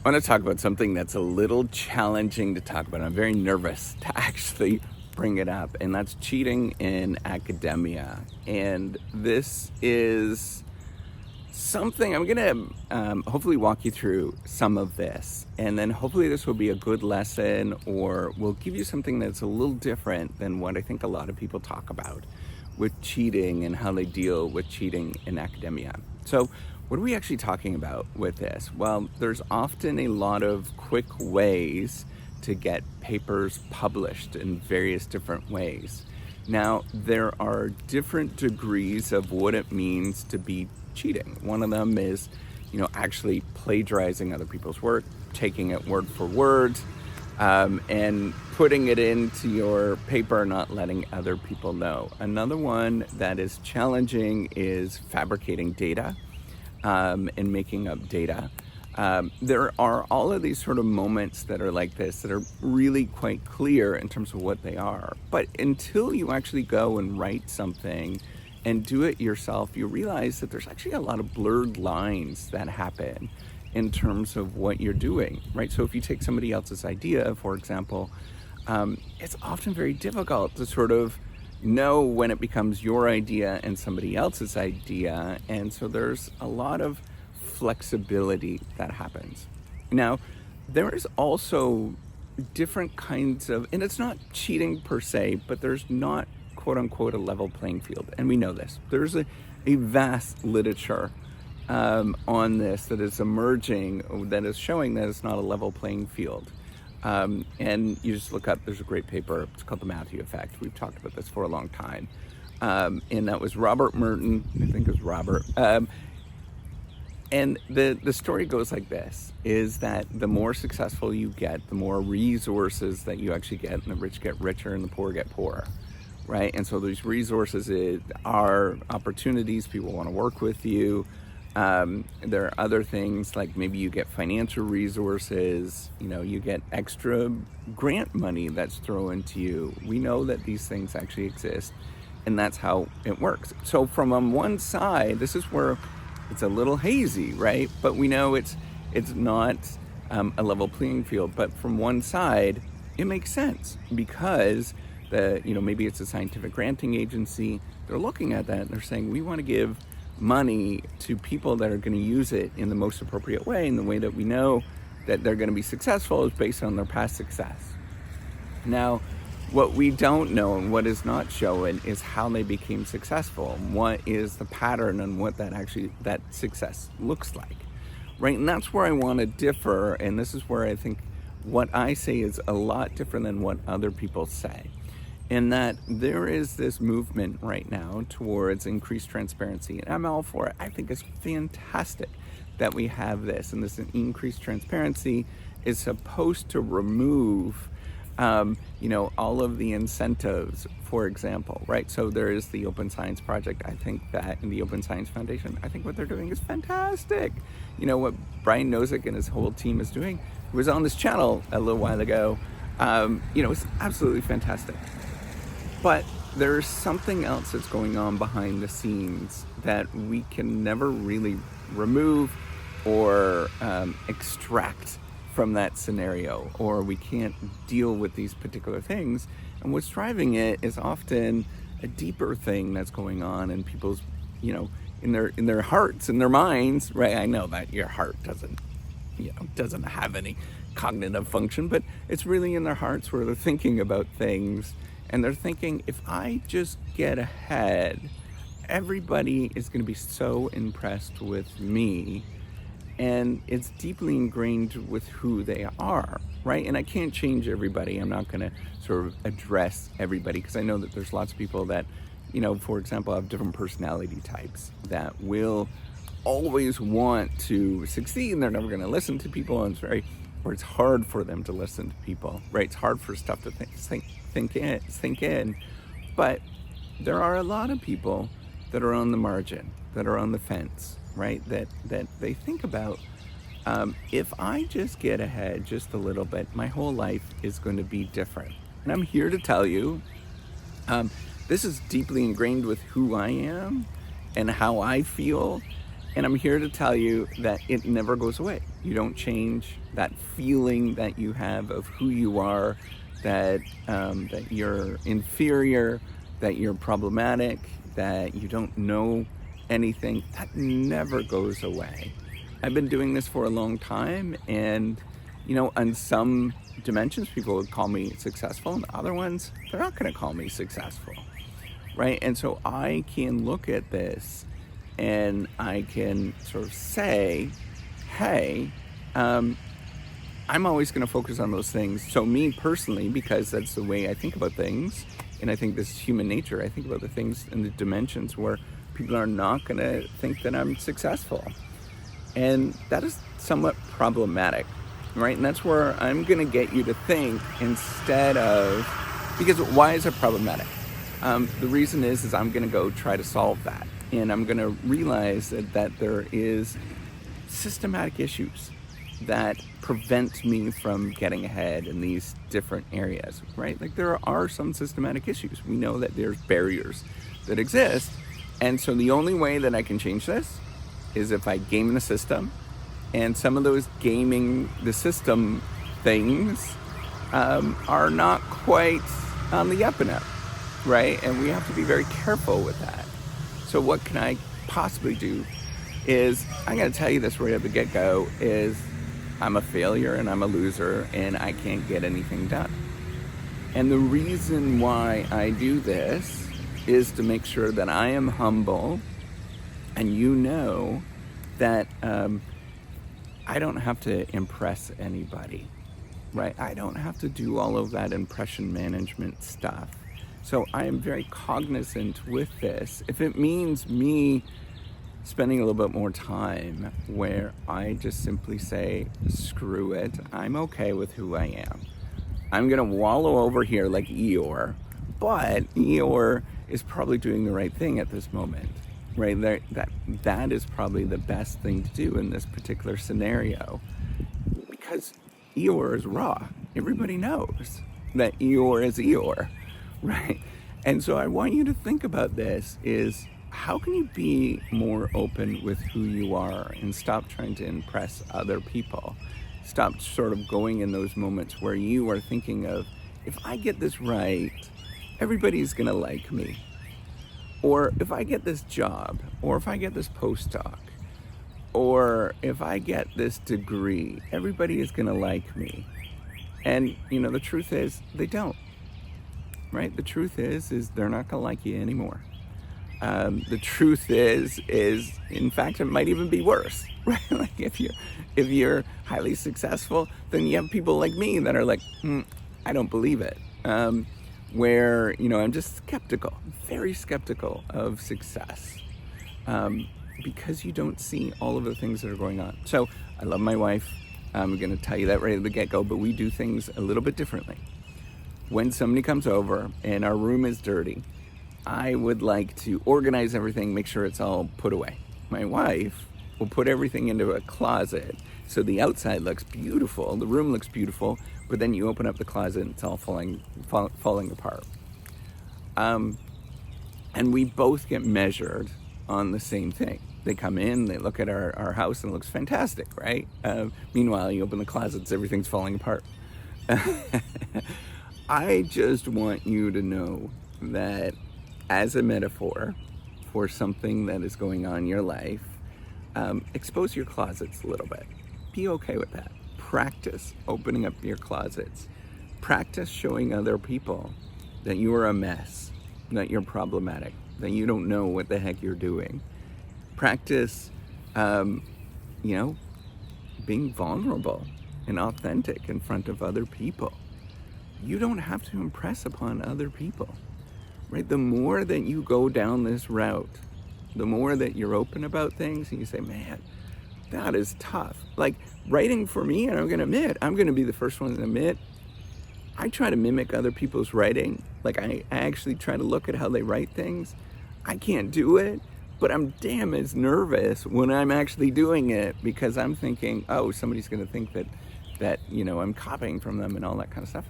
I want to talk about something that's a little challenging to talk about. I'm very nervous to actually bring it up, and that's cheating in academia. And this is something I'm going to hopefully walk you through some of this, and then hopefully this will be a good lesson, or will give you something that's a little different than what I think a lot of people talk about with cheating and how they deal with cheating in academia. So what are we actually talking about with this? Well, there's often a lot of quick ways to get papers published in various different ways. Now, there are different degrees of what it means to be cheating. One of them is, actually plagiarizing other people's work, taking it word for word, and putting it into your paper, not letting other people know. Another one that is challenging is fabricating data and making up data. There are all of these sort of moments that are like this that are really quite clear in terms of what they are. But until you actually go and write something and do it yourself, you realize that there's actually a lot of blurred lines that happen in terms of what you're doing, right? So if you take somebody else's idea, for example, it's often very difficult to sort of know when it becomes your idea and somebody else's idea. And so there's a lot of flexibility that happens. Now, there is also different kinds of, and it's not cheating per se, but there's not quote unquote a level playing field. And we know this. There's a vast literature on this that is emerging that is showing that it's not a level playing field. And you just look up, there's a great paper, it's called The Matthew Effect. We've talked about this for a long time. And that was Robert Merton, I think it was Robert. And the story goes like this, is that the more successful you get, the more resources that you actually get, and the rich get richer and the poor get poorer, right? And so these resources are opportunities, people want to work with you. There are other things like maybe you get financial resources, you get extra grant money that's thrown to you. We know that these things actually exist, and that's how it works. So from on one side, this is where it's a little hazy, right? But we know it's not a level playing field. But from one side, it makes sense because maybe it's a scientific granting agency. They're looking at that and they're saying, we want to give money to people that are going to use it in the most appropriate way, and the way that we know that they're going to be successful is based on their past success. Now, what we don't know and what is not shown is how they became successful, and what is the pattern and what that success looks like, right? And that's where I want to differ, and this is where I think what I say is a lot different than what other people say. In that there is this movement right now towards increased transparency, and I'm all for it. I think it's fantastic that we have this, and this increased transparency is supposed to remove all of the incentives, for example, right? So there is the Open Science Project. I think that in the Open Science Foundation, I think what they're doing is fantastic. What Brian Nozick and his whole team is doing, who was on this channel a little while ago, it's absolutely fantastic. But there's something else that's going on behind the scenes that we can never really remove or extract from that scenario, or we can't deal with these particular things. And what's driving it is often a deeper thing that's going on in people's, in their hearts, in their minds, right? I know that your heart doesn't have any cognitive function, but it's really in their hearts where they're thinking about things. And they're thinking, if I just get ahead, everybody is going to be so impressed with me. And it's deeply ingrained with who they are, right? And I can't change everybody. I'm not going to sort of address everybody, because I know that there's lots of people that, for example, have different personality types that will always want to succeed, and they're never going to listen to people. And it's hard for them to listen to people, right? It's hard for stuff to sink in. But there are a lot of people that are on the margin, that are on the fence, right? That they think about, if I just get ahead just a little bit, my whole life is going to be different. And I'm here to tell you, this is deeply ingrained with who I am and how I feel. And I'm here to tell you that it never goes away. You don't change that feeling that you have of who you are, that you're inferior, that you're problematic, that you don't know anything. That never goes away. I've been doing this for a long time, and on some dimensions, people would call me successful, and other ones, they're not going to call me successful, right? And so I can look at this and I can sort of say, hey, I'm always going to focus on those things. So me personally, because that's the way I think about things, and I think this is human nature, I think about the things in the dimensions where people are not going to think that I'm successful. And that is somewhat problematic, right? And that's where I'm going to get you to think instead of, because why is it problematic? The reason is I'm going to go try to solve that. And I'm going to realize that there is systematic issues that prevent me from getting ahead in these different areas, right? Like there are some systematic issues. We know that there's barriers that exist. And so the only way that I can change this is if I game the system. And some of those gaming the system things are not quite on the up and up, right? And we have to be very careful with that. So what can I possibly do is, I'm going to tell you this right at the get-go, is I'm a failure and I'm a loser and I can't get anything done. And the reason why I do this is to make sure that I am humble and that I don't have to impress anybody, right? I don't have to do all of that impression management stuff. So I am very cognizant with this. If it means me spending a little bit more time where I just simply say, screw it, I'm okay with who I am. I'm gonna wallow over here like Eeyore, but Eeyore is probably doing the right thing at this moment, right? That is probably the best thing to do in this particular scenario, because Eeyore is raw. Everybody knows that Eeyore is Eeyore. Right. And so I want you to think about this is, how can you be more open with who you are and stop trying to impress other people? Stop sort of going in those moments where you are thinking of, if I get this right, everybody's going to like me. Or if I get this job, or if I get this postdoc, or if I get this degree, everybody is going to like me. And, the truth is, they don't. Right? The truth is they're not going to like you anymore. The truth is in fact, it might even be worse, right? Like if you're highly successful, then you have people like me that are like, I don't believe it. Where, I'm just skeptical, very skeptical of success. Because you don't see all of the things that are going on. So I love my wife. I'm going to tell you that right at the get-go, but we do things a little bit differently. When somebody comes over and our room is dirty, I would like to organize everything, make sure it's all put away. My wife will put everything into a closet so the outside looks beautiful, the room looks beautiful, but then you open up the closet and it's all falling apart. And we both get measured on the same thing. They come in, they look at our house and it looks fantastic, right? Meanwhile, you open the closets, everything's falling apart. I just want you to know that as a metaphor for something that is going on in your life, expose your closets a little bit. Be okay with that. Practice opening up your closets. Practice showing other people that you are a mess, that you're problematic, that you don't know what the heck you're doing. Practice, being vulnerable and authentic in front of other people. You don't have to impress upon other people, right? The more that you go down this route, the more that you're open about things and you say, man, that is tough. Like writing for me, and I'm going to be the first one to admit, I try to mimic other people's writing. Like I actually try to look at how they write things. I can't do it, but I'm damn as nervous when I'm actually doing it because I'm thinking, oh, somebody's going to think that I'm copying from them and all that kind of stuff.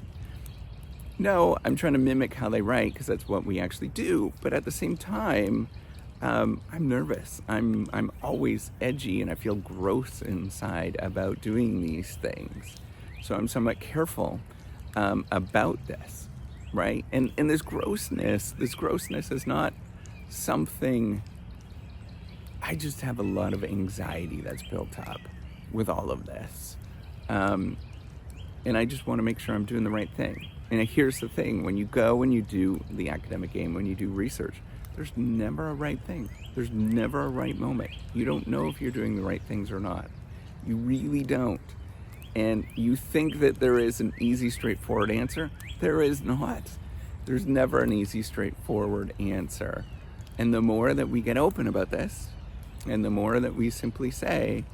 No, I'm trying to mimic how they write because that's what we actually do. But at the same time, I'm nervous. I'm always edgy, and I feel gross inside about doing these things. So I'm somewhat careful about this, right? And this grossness is not something. I just have a lot of anxiety that's built up with all of this. And I just want to make sure I'm doing the right thing. And here's the thing, when you go and you do the academic game, when you do research, there's never a right thing. There's never a right moment. You don't know if you're doing the right things or not. You really don't. And you think that there is an easy, straightforward answer. There is not. There's never an easy, straightforward answer. And the more that we get open about this, and the more that we simply say,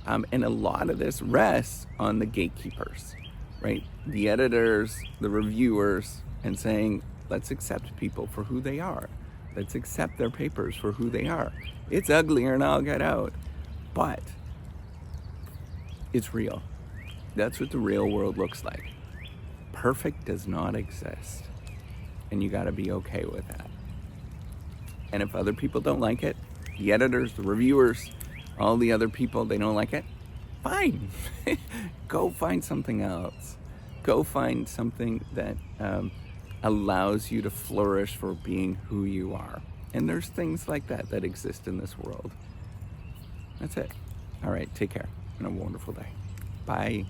and a lot of this rests on the gatekeepers, right? The editors, the reviewers, and saying, let's accept people for who they are. Let's accept their papers for who they are. It's uglier and I'll get out, but it's real. That's what the real world looks like. Perfect does not exist, and you gotta be okay with that. And if other people don't like it, the editors, the reviewers, all the other people, they don't like it, fine. Go find something else. Go find something that allows you to flourish for being who you are. And there's things like that that exist in this world. That's it. All right, take care and a wonderful day. Bye.